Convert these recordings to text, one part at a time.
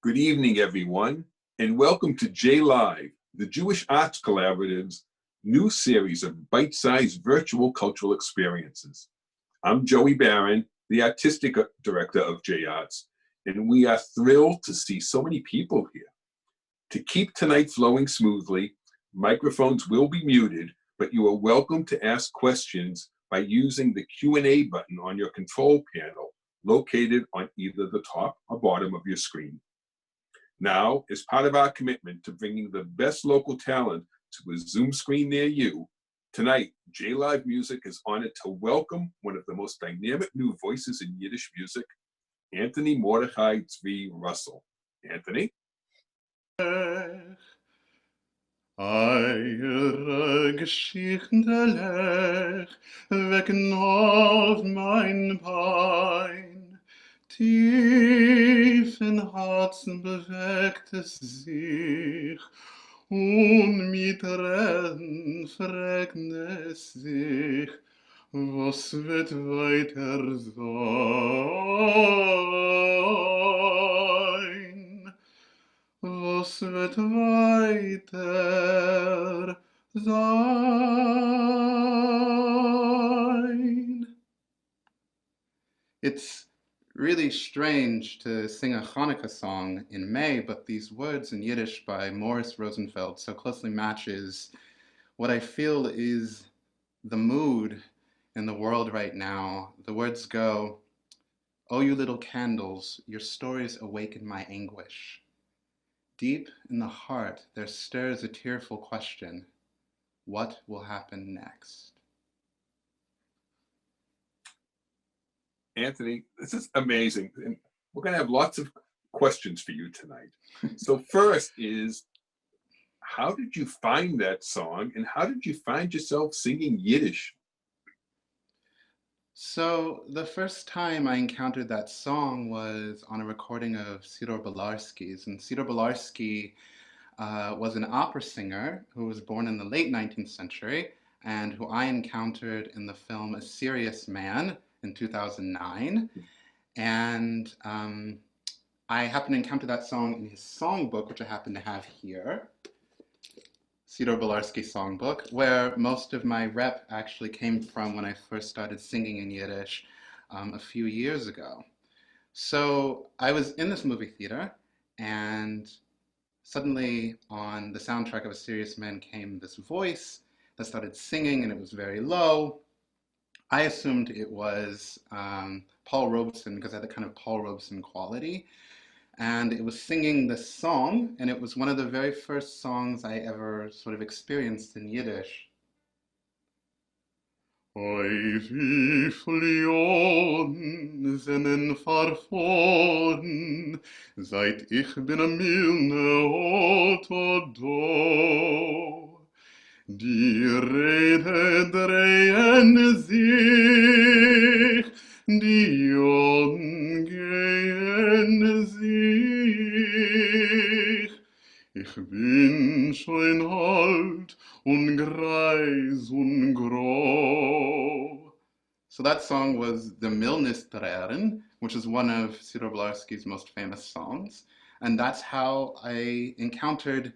Good evening, everyone, and welcome to JLive, the Jewish Arts Collaborative's new series of bite-sized virtual cultural experiences. I'm Joey Barron, the Artistic Director of JArts, and we are thrilled to see so many people here. To keep tonight flowing smoothly, microphones will be muted, but you are welcome to ask questions by using the Q&A button on your control panel located on either the top or bottom of your screen. Now, as part of our commitment to bringing the best local talent to a Zoom screen near you, tonight, JLive Music is honored to welcome one of the most dynamic new voices in Yiddish music, Anthony Mordechai Tzvi Russell. Anthony? Eure Geschichte lech, wegknauf mein Bein. Tief in Herzen bewegt es sich, und mit Tränen fragt es sich, was wird weiter sein? Was wird weiter sein? It's really strange to sing a Hanukkah song in May, but these words in Yiddish by Morris Rosenfeld so closely matches what I feel is the mood in the world right now. The words go, "Oh, you little candles, your stories awaken my anguish. Deep in the heart, there stirs a tearful question. What will happen next?" Anthony, this is amazing. And we're going to have lots of questions for you tonight. So first is, how did you find that song and how did you find yourself singing Yiddish? So the first time I encountered that song was on a recording of Sidor Belarski's. And Sidor Belarski was an opera singer who was born in the late 19th century and who I encountered in the film A Serious Man in 2009. And I happened to encounter that song in his songbook, which I happen to have here. Sidor Belarski songbook, where most of my rep actually came from when I first started singing in Yiddish a few years ago. So I was in this movie theater, and suddenly on the soundtrack of A Serious Man came this voice that started singing, and it was very low. I assumed it was Paul Robeson, because I had the kind of Paul Robeson quality. And it was singing this song, and it was one of the very first songs I ever sort of experienced in Yiddish. Oi, wie Flionen sinden verflogen, seit ich bin am milde Auto do. Die Rede drehen sich, die Augen gehen sich. Ich bin schon alt und greis und grau. So that song was the Milnisträren, which is one of Sidor Belarski's most famous songs. And that's how I encountered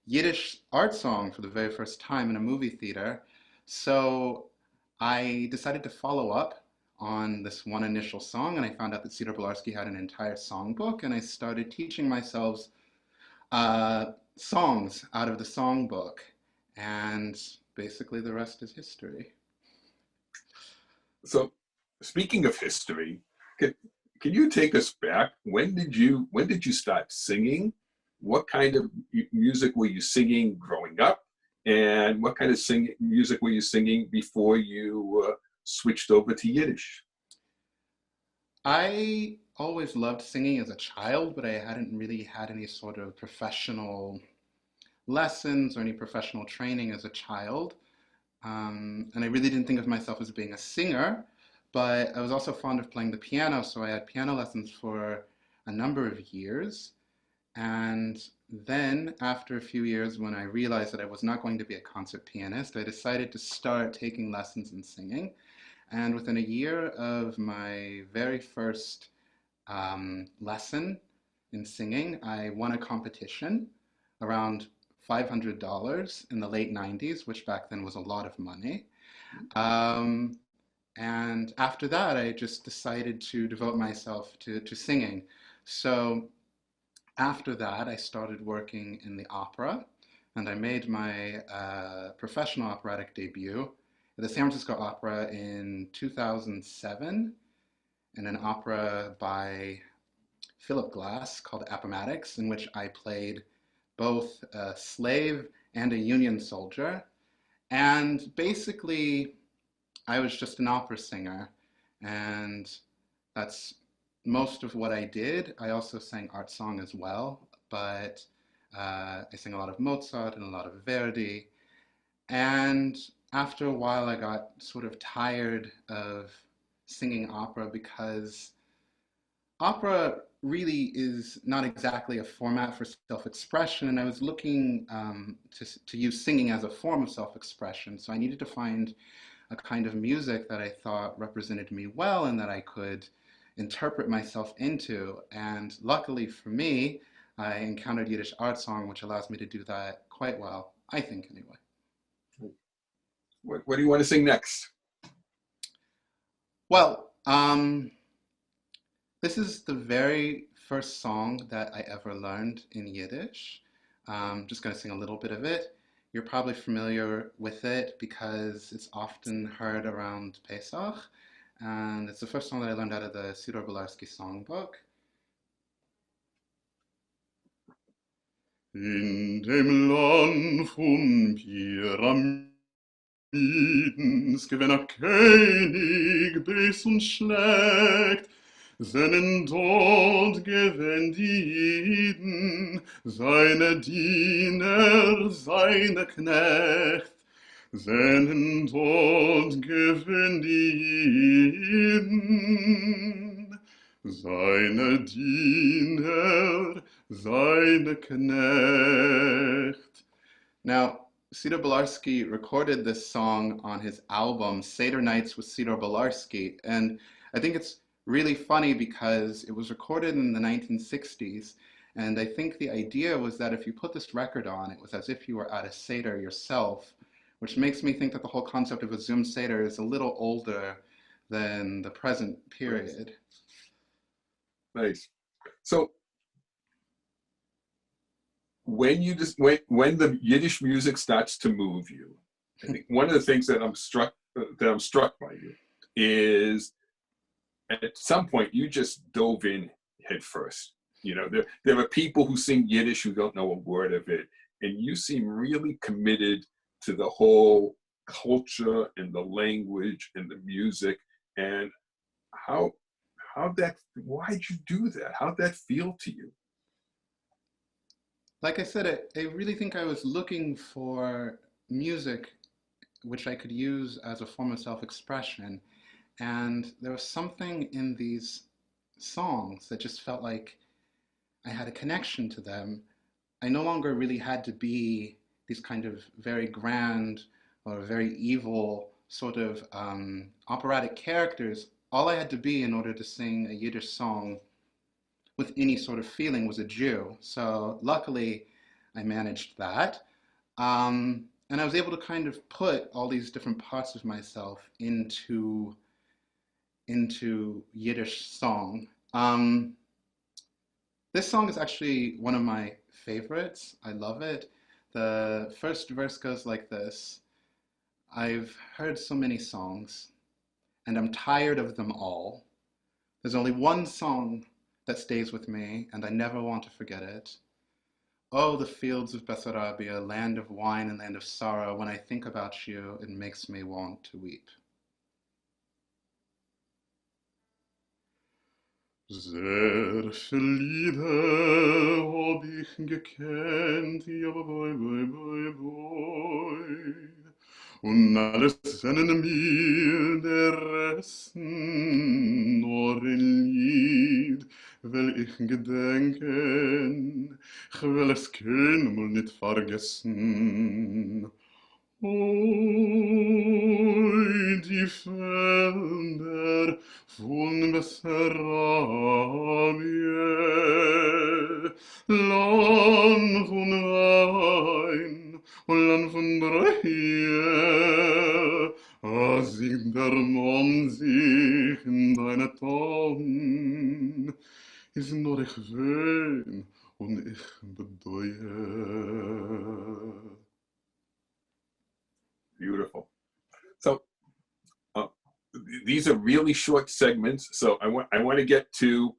Yiddish art song for the very first time in a movie theater. So I decided to follow up on this one initial song, and I found out that Sidor Belarski had an entire songbook, and I started teaching myself songs out of the songbook, and basically the rest is history. So speaking of history, can you take us back? When did you start singing? What kind of music were you singing growing up? And what kind of music were you singing before you switched over to Yiddish? I always loved singing as a child, but I hadn't really had any sort of professional lessons or any professional training as a child. And I really didn't think of myself as being a singer, but I was also fond of playing the piano, so I had piano lessons for a number of years. And then, after a few years, when I realized that I was not going to be a concert pianist, I decided to start taking lessons in singing. And within a year of my very first lesson, in singing. I won a competition around $500 in the late 90s, which back then was a lot of money. Um, and after that, I just decided to devote myself to singing. So after that, I started working in the opera, and I made my professional operatic debut at the San Francisco Opera in 2007 in an opera by Philip Glass called Appomattox, in which I played both a slave and a Union soldier. And basically, I was just an opera singer, and that's most of what I did. I also sang art song as well, but I sang a lot of Mozart and a lot of Verdi. And after a while, I got sort of tired of singing opera because opera really is not exactly a format for self-expression, and I was looking to use singing as a form of self-expression. So I needed to find a kind of music that I thought represented me well and that I could interpret myself into. And luckily for me, I encountered Yiddish art song, which allows me to do that quite well, I think anyway. What do you want to sing next? Well, this is the very first song that I ever learned in Yiddish. Just going to sing a little bit of it. You're probably familiar with it because it's often heard around Pesach. And it's the first song that I learned out of the Sidor Bolarski songbook. In dem Land von Pyramiden gewinnt ein König bis und schlägt, seinen dort gewinnt die Jiden, seine Diener, seine Knecht, seinen dort gewinnt die Jiden, seine Diener, seine Knecht. Now, Sidor Bolarski recorded this song on his album Seder Nights with Sidor Bolarski, and I think it's really funny because it was recorded in the 1960s, and I think the idea was that if you put this record on, it was as if you were at a Seder yourself, which makes me think that the whole concept of a Zoom Seder is a little older than the present period. Nice. So when the Yiddish music starts to move you, I think one of the things that I'm struck by you is at some point you just dove in head first. You know, there are people who sing Yiddish who don't know a word of it, and you seem really committed to the whole culture and the language and the music. And why'd you do that? How'd that feel to you? Like I said, I really think I was looking for music which I could use as a form of self-expression. And there was something in these songs that just felt like I had a connection to them. I no longer really had to be these kind of very grand or very evil sort of operatic characters. All I had to be in order to sing a Yiddish song with any sort of feeling was a Jew. So luckily, I managed that. And I was able to kind of put all these different parts of myself into Yiddish song. This song is actually one of my favorites. I love it. The first verse goes like this. I've heard so many songs, and I'm tired of them all. There's only one song that stays with me, and I never want to forget it. Oh, the fields of Bessarabia, land of wine and land of sorrow. When I think about you, it makes me want to weep. Sehr viele Lieder hab ich gekannt, ja, boi, boi, boi, boi. Und alles sind mir der Resten, nur ein Lied will ich gedenken, ich will es keinmal nicht vergessen. Oi, die Felder von Bessarabien, Land von Wein und Land von Rehe, singt der Mann sich in deine Ton, ist nur ich wehn und ich bedeue. Beautiful. So these are really short segments. So I want to get to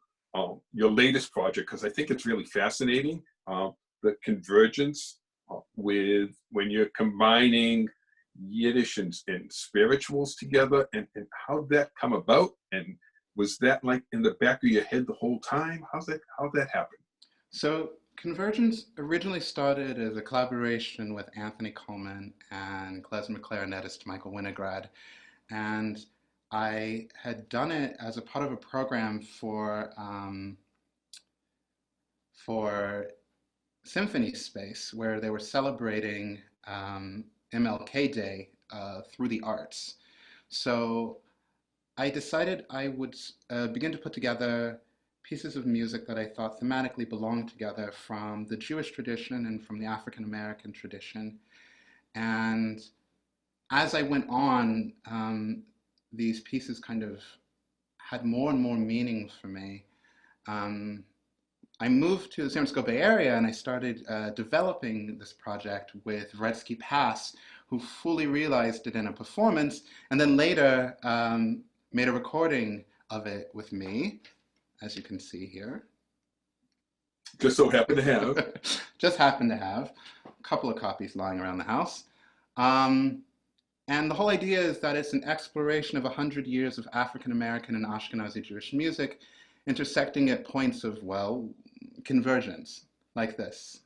your latest project because I think it's really fascinating. The Convergence with when you're combining Yiddish and spirituals together, and how'd that come about? And was that like in the back of your head the whole time? How'd that happen? So Convergence originally started as a collaboration with Anthony Coleman and klezmer clarinetist Michael Winograd. And I had done it as a part of a program for Symphony Space, where they were celebrating MLK Day through the arts. So I decided I would begin to put together pieces of music that I thought thematically belonged together from the Jewish tradition and from the African American tradition. And as I went on, these pieces kind of had more and more meaning for me. Um, I moved to the San Francisco Bay Area and I started developing this project with Redsky Pass, who fully realized it in a performance, and then later made a recording of it with me, as you can see here. Just so happen to have. Just happened to have a couple of copies lying around the house. And the whole idea is that it's an exploration of 100 years of African American and Ashkenazi Jewish music, intersecting at points of, well, convergence, like this.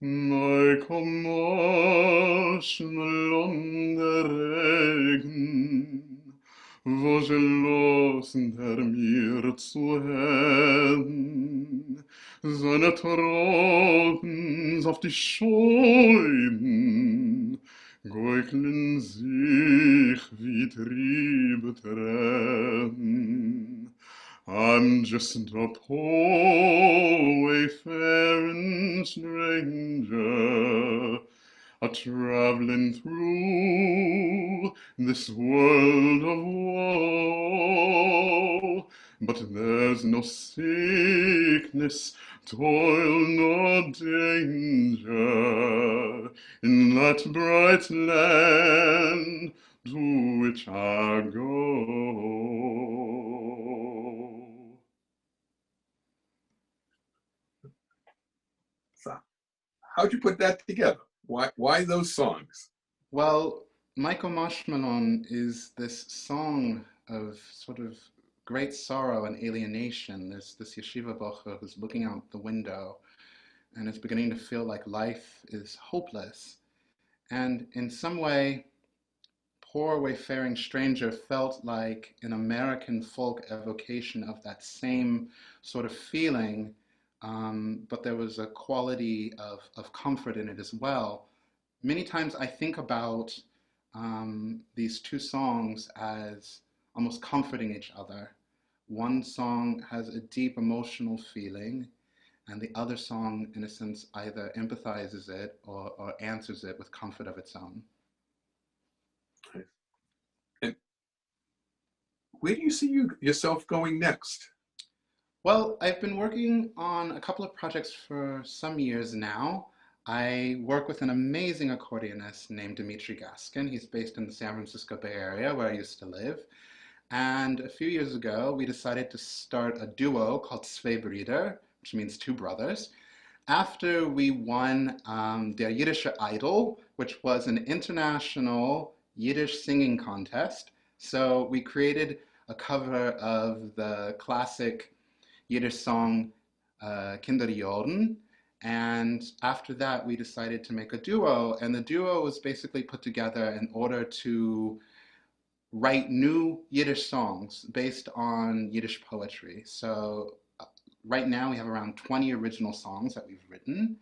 Mai komosh melonde Regen, wo gelos der mir zu hen, seine Tropfen auf die Scheunen, geukeln sich wie Triebe Tränen. I'm just a poor wayfaring stranger, a-traveling through this world of woe. But there's no sickness, toil, nor danger in that bright land to which I go. So how'd you put that together? Why those songs? Well, Michael Marshmallow is this song of sort of great sorrow and alienation. There's this yeshiva bocher who's looking out the window and is beginning to feel like life is hopeless. And in some way, poor wayfaring stranger felt like an American folk evocation of that same sort of feeling, but there was a quality of comfort in it as well. Many times I think about these two songs as almost comforting each other. One song has a deep emotional feeling, and the other song, in a sense, either empathizes it or answers it with comfort of its own. And where do you see yourself going next? Well, I've been working on a couple of projects for some years now. I work with an amazing accordionist named Dimitri Gaskin. He's based in the San Francisco Bay Area, where I used to live. And a few years ago, we decided to start a duo called Zwei Brüder, which means two brothers, after we won Der Yiddische Idol, which was an international Yiddish singing contest. So we created a cover of the classic Yiddish song Kinder Jorden. And after that, we decided to make a duo. And the duo was basically put together in order to write new Yiddish songs based on Yiddish poetry. So right now we have around 20 original songs that we've written,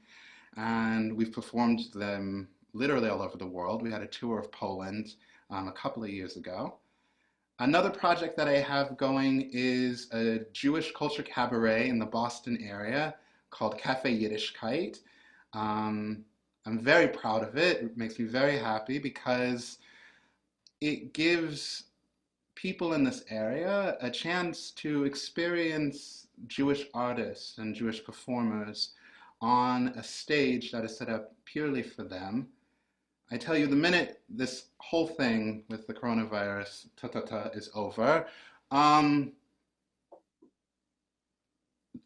and we've performed them literally all over the world. We had a tour of Poland a couple of years ago. Another project that I have going is a Jewish culture cabaret in the Boston area called Cafe Yiddishkeit. Um, I'm very proud of it. It makes me very happy because it gives people in this area a chance to experience Jewish artists and Jewish performers on a stage that is set up purely for them. I tell you, the minute this whole thing with the coronavirus is over, um,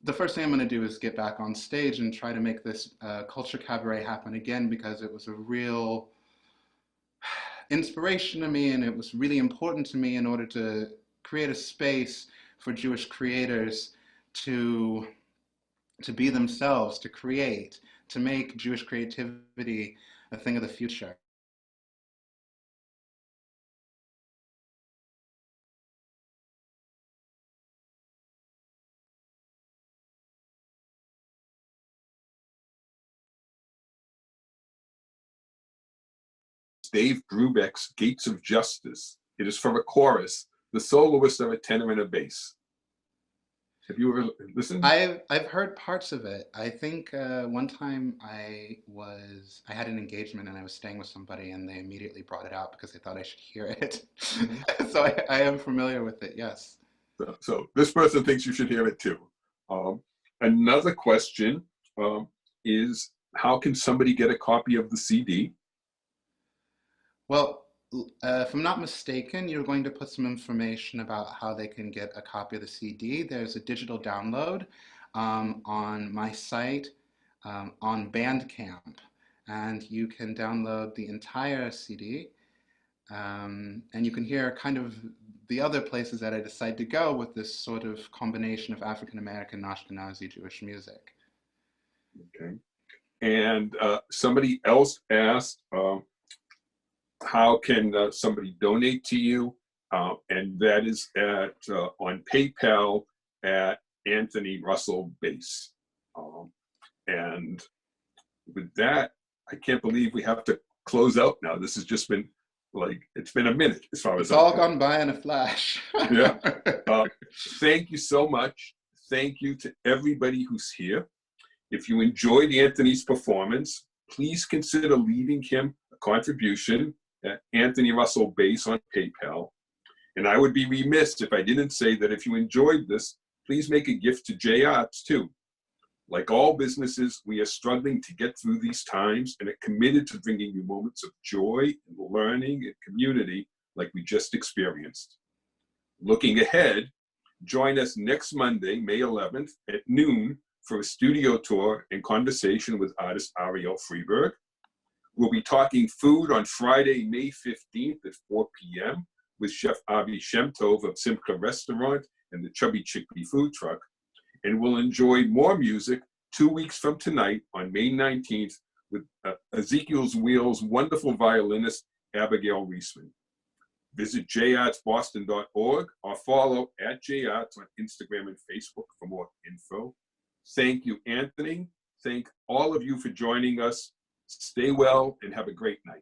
the first thing I'm going to do is get back on stage and try to make this culture cabaret happen again, because it was a real inspiration to me, and it was really important to me in order to create a space for Jewish creators to be themselves, to create, to make Jewish creativity a thing of the future. Dave Brubeck's Gates of Justice. It is for a chorus, the soloists are a tenor and a bass. Have you ever listened? I've heard parts of it. I think one time I had an engagement and I was staying with somebody and they immediately brought it out because they thought I should hear it. So I am familiar with it. Yes. So this person thinks you should hear it too. Another question is, how can somebody get a copy of the CD? Well, if I'm not mistaken, you're going to put some information about how they can get a copy of the CD. There's a digital download on my site on Bandcamp, and you can download the entire CD, and you can hear kind of the other places that I decide to go with this sort of combination of African American and Ashkenazi Jewish music. Okay. And somebody else asked, how can somebody donate to you? And that is at on PayPal at Anthony Russell Bass. And with that, I can't believe we have to close out now. This has just been like, it's been a minute as far as it's all gone by in a flash. Yeah. Thank you so much. Thank you to everybody who's here. If you enjoyed Anthony's performance, please consider leaving him a contribution at Anthony Russell Bass on PayPal. And I would be remiss if I didn't say that if you enjoyed this, please make a gift to JArts too. Like all businesses, we are struggling to get through these times and are committed to bringing you moments of joy and learning and community like we just experienced. Looking ahead, join us next Monday, May 11th at noon for a studio tour and conversation with artist Ariel Freeberg. We'll be talking food on Friday, May 15th at 4 p.m. with Chef Avi Shemtov of Simcha Restaurant and the Chubby Chickpea Food Truck. And we'll enjoy more music 2 weeks from tonight on May 19th with Ezekiel's Wheel's wonderful violinist, Abigail Reisman. Visit jartsboston.org or follow at JArts on Instagram and Facebook for more info. Thank you, Anthony. Thank all of you for joining us. Stay well and have a great night.